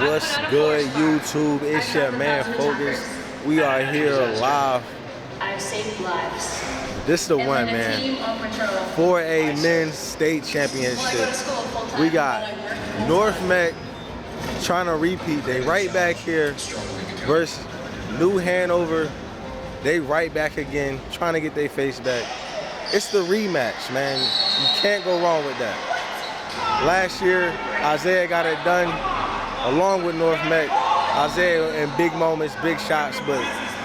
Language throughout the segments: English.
What's good, YouTube? It's your man Focus. We are here live. I've saved lives. This is the one, man. 4A Men's State Championship. We got North Meck trying to repeat. They right back here versus New Hanover. They right back again, trying to get their face back. It's the rematch, man. You can't go wrong with that. Last year, Isaiah got it done along with North Meck. Isaiah in big moments, big shots, but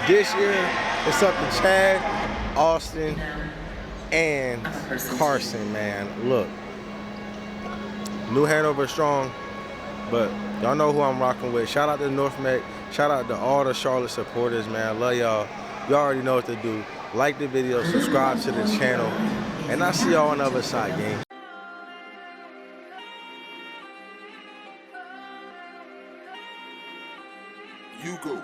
this year it's up to Chad, Austin, and Carson, man. Look, New Hanover strong, but y'all know who I'm rocking with. Shout out to North Meck. Shout out to all the Charlotte supporters, man. I love y'all. Y'all already know what to do. Like the video, subscribe to the channel, and I'll see y'all on the other side, gang. You go.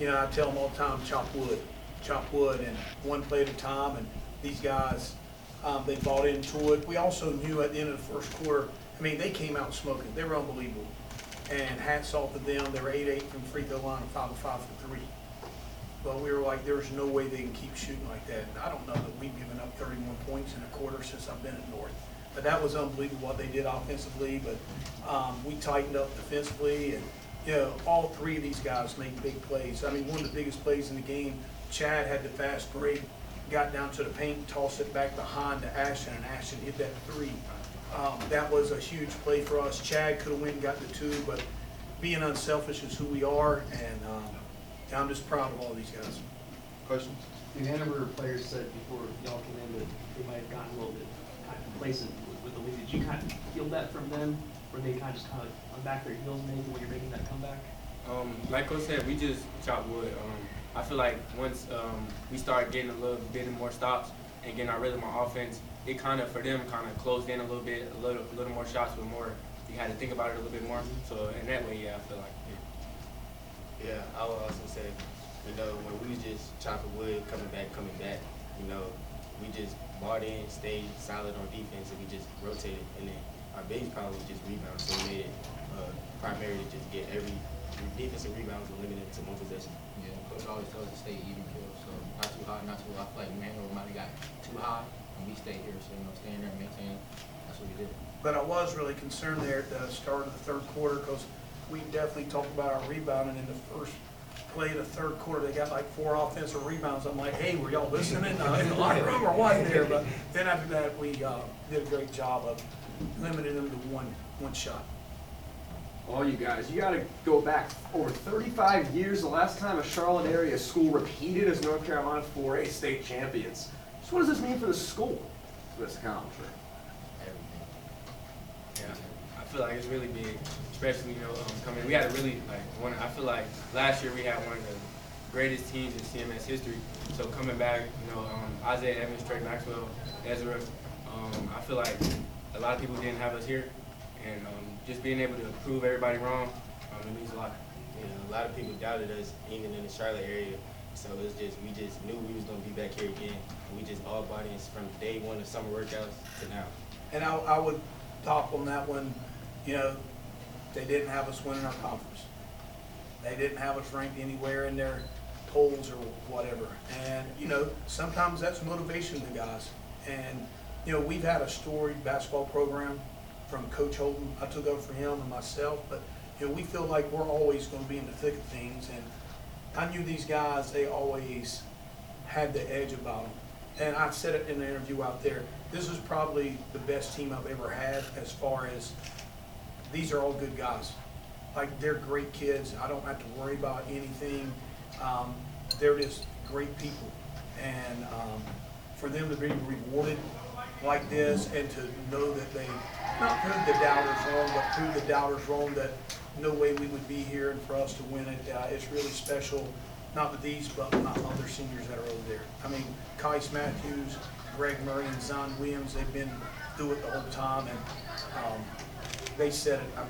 I tell them all the time, chop wood, and one play at a time. And these guys, they bought into it. We also knew at the end of the first quarter, I mean, they came out smoking. They were unbelievable. And hats off to them. They were 8-8 from free throw line and 5-5 for 3. But we were like, there's no way they can keep shooting like that. And I don't know that we've given up 31 points in a quarter since I've been at North. But that was unbelievable what they did offensively. But we tightened up defensively, and all 3 of these guys made big plays. I mean, one of the biggest plays in the game, Chad had the fast break, got down to the paint, tossed it back behind to Ashton, and Ashton hit that 3. That was a huge play for us. Chad could have went and got the 2, but being unselfish is who we are, and I'm just proud of all these guys. Questions? The Hanover players said before y'all came in that they might have gotten a little bit kind of complacent with the league. Did you kind of feel that from them? Were they kind of just on back their heels maybe when you're making that comeback? Like Coach said, we just chop wood. I feel like once we start getting a little bit more stops and getting our rhythm on offense, it kind of, for them, kind of closed in a little bit, a little more shots with more. You had to think about it a little bit more. So in that way, yeah, I feel like, yeah. Yeah, I would also say, when we was just chopping wood, coming back, we just bought in, stayed solid on defense, and we just rotated. And then our biggest problem was just rebounds, so we made it primarily just get every defensive rebounds and limited to 1 possession. Yeah, Coach always tells us to stay even kill, so not too high, not too low. I feel like Hanover might have got too high, and we stayed here, so staying there and maintaining. That's what we did. But I was really concerned there at the start of the third quarter, because we definitely talked about our rebounding in the first play of the third quarter. They got like 4 offensive rebounds. I'm like, hey, were y'all listening in the locker room or what there? But then after that, we did a great job of limiting them to one shot. All you guys, you got to go back over 35 years, the last time a Charlotte area school repeated as North Carolina 4A state champions. So what does this mean for the school, for this accomplishment? Yeah, I feel like it's really big, especially, coming. We had a really, I feel like last year we had one of the greatest teams in CMS history. So coming back, Isaiah Evans, Trey Maxwell, Ezra, I feel like a lot of people didn't have us here. And just being able to prove everybody wrong, it means a lot. Yeah, a lot of people doubted us, even in the Charlotte area. So it's just, we just knew we was going to be back here again. We just all bought in from day 1 of summer workouts to now. And I would top on that one, they didn't have us winning our conference. They didn't have us ranked anywhere in their polls or whatever. And, sometimes that's motivation to guys. And, we've had a storied basketball program from Coach Holden. I took over for him and myself, but, we feel like we're always going to be in the thick of things. And I knew these guys, they always had the edge about them. And I said it in the interview out there, this is probably the best team I've ever had, as far as these are all good guys. Like, they're great kids. I don't have to worry about anything. They're just great people. And for them to be rewarded like this, and to know that they not proved the doubters wrong, but proved the doubters wrong, that no way we would be here, and for us to win it, it's really special. Not with these, but my other seniors that are over there. I mean, Kais Matthews, Greg Murray, and Zion Williams, they've been through it the whole time. And they said it, I'm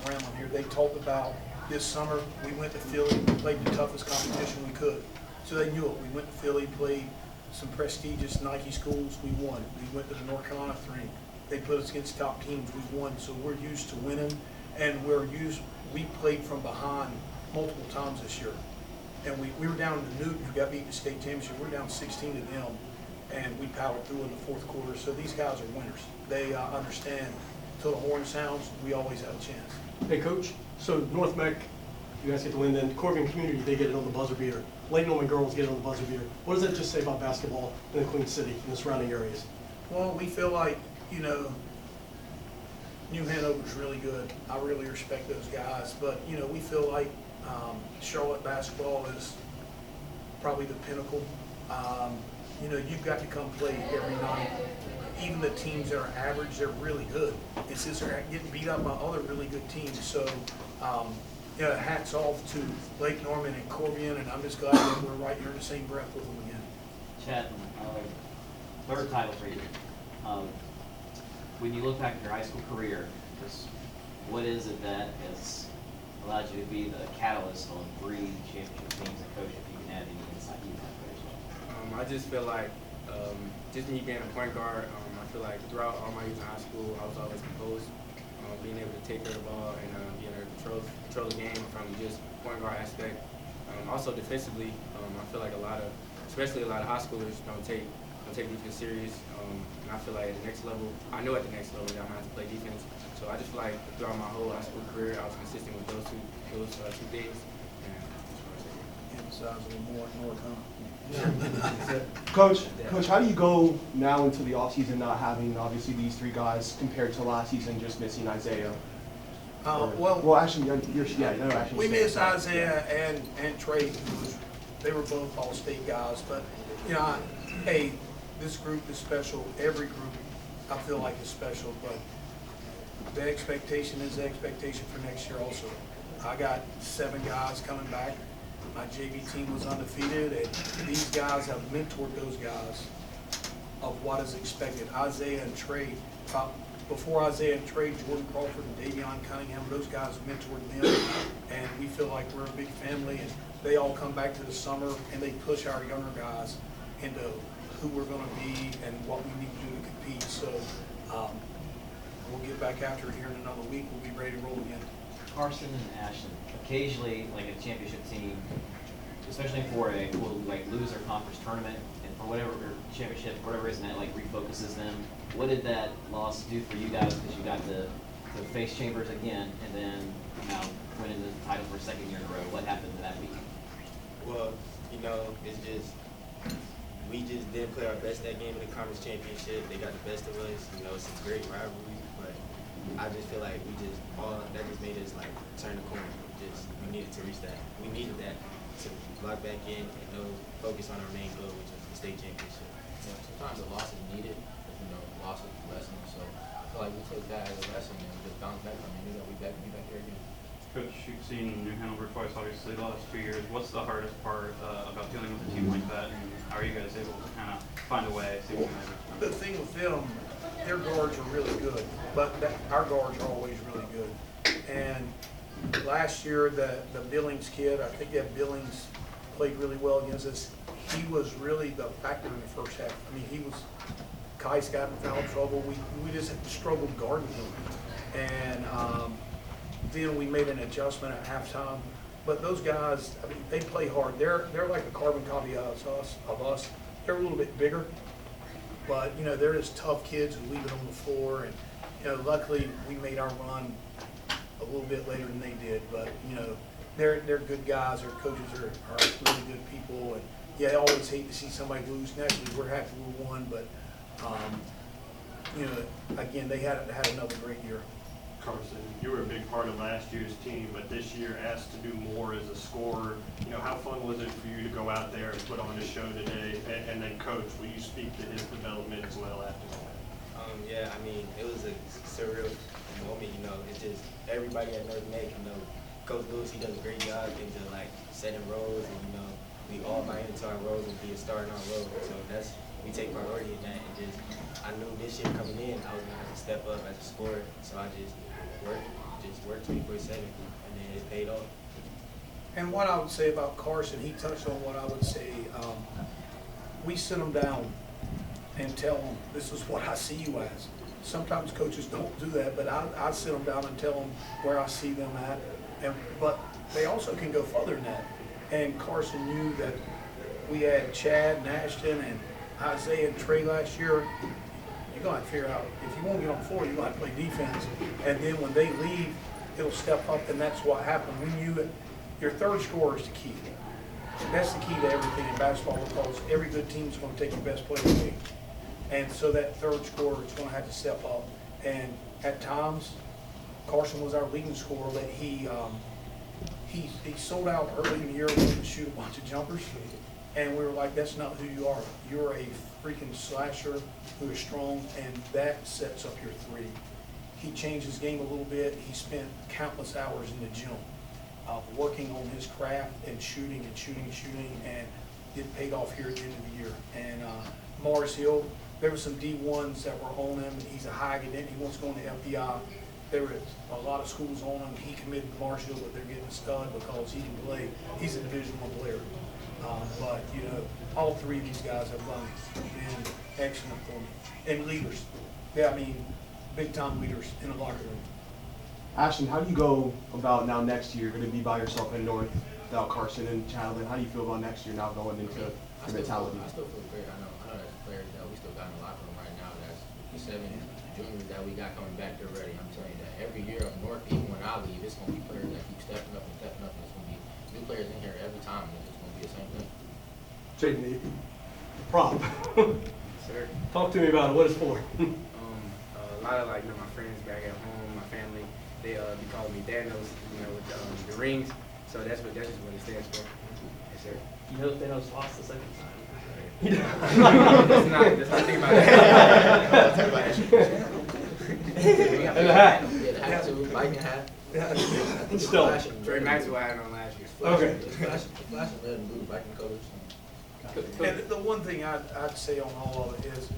rambling here, they talked about this summer, we went to Philly, we played the toughest competition we could. So they knew it. We went to Philly, played some prestigious Nike schools, we won. We went to the North Carolina 3. They put us against top teams, we won. So we're used to winning, and we played from behind multiple times this year. And we were down to Newton, who got beat in the state championship. We're down 16 to them, and we powered through in the fourth quarter. So these guys are winners. They understand, until the horn sounds, we always have a chance. Hey, Coach, so North Meck, you guys get to win, then Corvian Community, they get it on the buzzer beater. Lake Norman girls get it on the buzzer beater. What does that just say about basketball in the Queen City and the surrounding areas? Well, we feel like, New Hanover's really good. I really respect those guys. But, we feel like Charlotte basketball is probably the pinnacle. You've got to come play every night. Even the teams that are average, they're really good. It's just they're getting beat up by other really good teams. So, hats off to Lake Norman and Corvian, and I'm just glad that we're right here in the same breath with them again. Chad, third title for you. When you look back at your high school career, just what is it that has allowed you to be the catalyst on 3 championship teams and coach, if you can add any insight you have there as well? I just feel like just me being a point guard, I feel like throughout all my years in high school, I was always composed, being able to take care of the ball and being able to control the game from just point guard aspect. Also defensively, I feel like especially a lot of high schoolers don't take defense serious. And I feel like at the next level, I know at the next level that I'm gonna have to play defense. So I just feel like throughout my whole high school career, I was consistent with those two things. And Emphasize a little more come. Coach, how do you go now into the offseason not having obviously these 3 guys compared to last season just missing Isaiah? Well, actually, we missed Isaiah and Trey. They were both All-State guys, but hey, this group is special. Every group I feel like is special, but the expectation is the expectation for next year also. I got 7 guys coming back. My JV team was undefeated, and these guys have mentored those guys of what is expected. Isaiah and Trey, before Isaiah and Trey, Jordan Crawford and Davion Cunningham, those guys mentored them, and we feel like we're a big family, and they all come back to the summer, and they push our younger guys into who we're going to be and what we need to do to compete. So we'll get back after it here in another week. We'll be ready to roll again. Carson and Ashton, occasionally, like a championship team, especially in 4A, will like lose their conference tournament, and for whatever championship, for whatever reason, that like refocuses them. What did that loss do for you guys? Because you got to face Chambers again, and then now winning the title for a 2nd year in a row. What happened to that week? Well, it's just we just didn't play our best that game in the conference championship. They got the best of us. It's a great rivalry, but I just feel like that just made us like turn the corner. We needed to reach that. We needed that to lock back in and focus on our main goal, which is the state championship. Yeah, sometimes a loss is needed, loss is a lesson. So I feel like we took that as a lesson and just bounced back from it. We back here again. Coach, you've seen New Hanover twice, obviously, the last 2 years. What's the hardest part about dealing with a team like that, and how are you guys able to kind of find a way? The thing with them, their guards are really good, but our guards are always really good. And last year, the Billings kid, I think that Billings played really well against us. He was really the factor in the first half. I mean, Kais got in foul trouble. We just struggled guarding him. And then we made an adjustment at halftime. But those guys, I mean, they play hard. They're like a carbon copy of us. They're a little bit bigger, but they're just tough kids who leave it on the floor. And luckily we made our run a little bit later than they did. But they're good guys. Our coaches are really good people. And yeah, I always hate to see somebody lose. Naturally, we're happy we won, but again, they had another great year. Carson, you were a big part of last year's team, but this year asked to do more as a scorer. How fun was it for you to go out there and put on a show today? And then, Coach, will you speak to his development as well after that? Yeah, I mean, it was a surreal moment. It's just everybody at North Meck. Coach Lewis, he does a great job into like setting roles, and we all buy into our roles and be a star in our role. So we take priority in that. And I knew this year coming in, I was gonna have to step up as a scorer. So I just worked 24/7, and then it paid off. And what I would say about Carson, he touched on what I would say. We sit him down and tell him, this is what I see you as. Sometimes coaches don't do that, but I sit them down and tell them where I see them at. But they also can go further than that. And Carson knew that we had Chad and Ashton and Isaiah and Trey last year. You're going to figure out, if you won't get on the floor, you're going to play defense. And then when they leave, it'll step up, and that's what happened. We knew that your third scorer is the key. That's the key to everything in basketball, because every good team is going to take your best player away. And so that third scorer is going to have to step up. And at times, Carson was our leading scorer, but he sold out early in the year to shoot a bunch of jumpers. And we were like, that's not who you are. You're a freaking slasher who is strong, and that sets up your three. He changed his game a little bit. He spent countless hours in the gym working on his craft and shooting, and it paid off here at the end of the year. And Morris Hill, there were some D1s that were on him. He's a high cadent. He wants to go into FPI. There is a lot of schools on him. He committed to Marshall, but they're getting a stud because he can play. He's a Division I player. But, you know, all three of these guys have been excellent for me. And leaders. Yeah, I mean, big-time leaders in the locker room. Ashton, how do you go about now next year? You're going to be by yourself in North without Carson and Chadlin. How do you feel about next year now going into your mentality? I still feel great. I know there's players that we still got in the locker room right now that's 7 juniors that we got coming back. They're ready. I'm telling you that every year up north, even when I leave, it's going to be players that keep stepping up and stepping up. And it's going to be new players in here every time. And it's going to be the same thing. Jaden, the prop. Sir. Talk to me about it. What it's for? A lot of my friends back at home, my family, they be calling me Thanos, with the rings. So that's just what it stands for. Yes, sir. You know Thanos lost the second time. Let's not think about that. And the hat. Yeah, the hat too. Viking hat. Still. Trey Maxwell had it on last year. Okay. Flash red and blue Viking colors. And the one thing I'd say on all of it is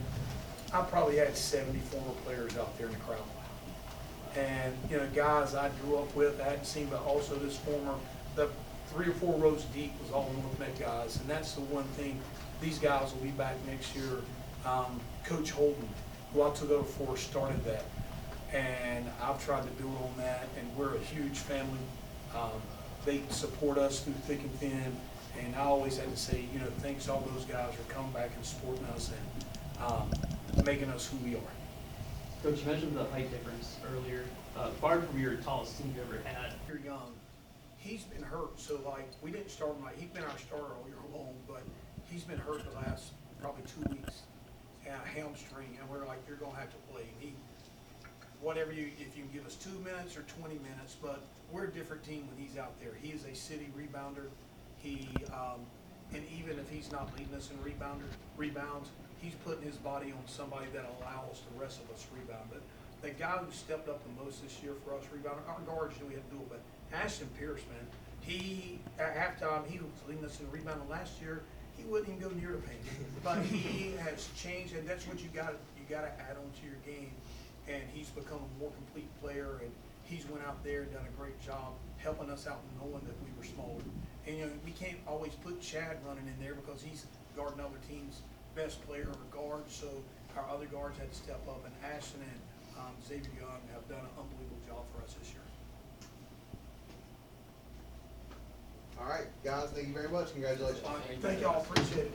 I probably had 70 former players out there in the crowd. And, guys I grew up with, I hadn't seen, but also the 3 or 4 rows deep was all North Meck guys. And that's the one thing. These guys will be back next year. Coach Holden, who I took over for, started that. And I've tried to build on that, and we're a huge family. They support us through thick and thin. And I always had to say, thanks to all those guys for coming back and supporting us and making us who we are. Coach, you mentioned the height difference earlier. Far from your tallest team you ever had. You're young. He's been hurt, so we didn't start him he's been our starter all year long, but he's been hurt the last probably 2 weeks. And a hamstring, and we're like, you're gonna have to play. And if you can give us 2 minutes or 20 minutes, but we're a different team when he's out there. He is a city rebounder. And even if he's not leading us in rebounds, he's putting his body on somebody that allows the rest of us rebound. But the guy who stepped up the most this year for us rebounding, our guards knew we had to do it, but Ashton Pierce, man, at halftime, he was leading us in rebounding last year. He wouldn't even go near the paint. But he has changed, and that's what you got to add on to your game. And he's become a more complete player, and he's went out there and done a great job helping us out, knowing that we were smaller. And we can't always put Chad running in there because he's guarding other teams' best player or guard. So our other guards had to step up, and Ashton and Xavier Young have done an unbelievable job for us this year. All right, guys, thank you very much. Congratulations. Thank y'all. Appreciate it.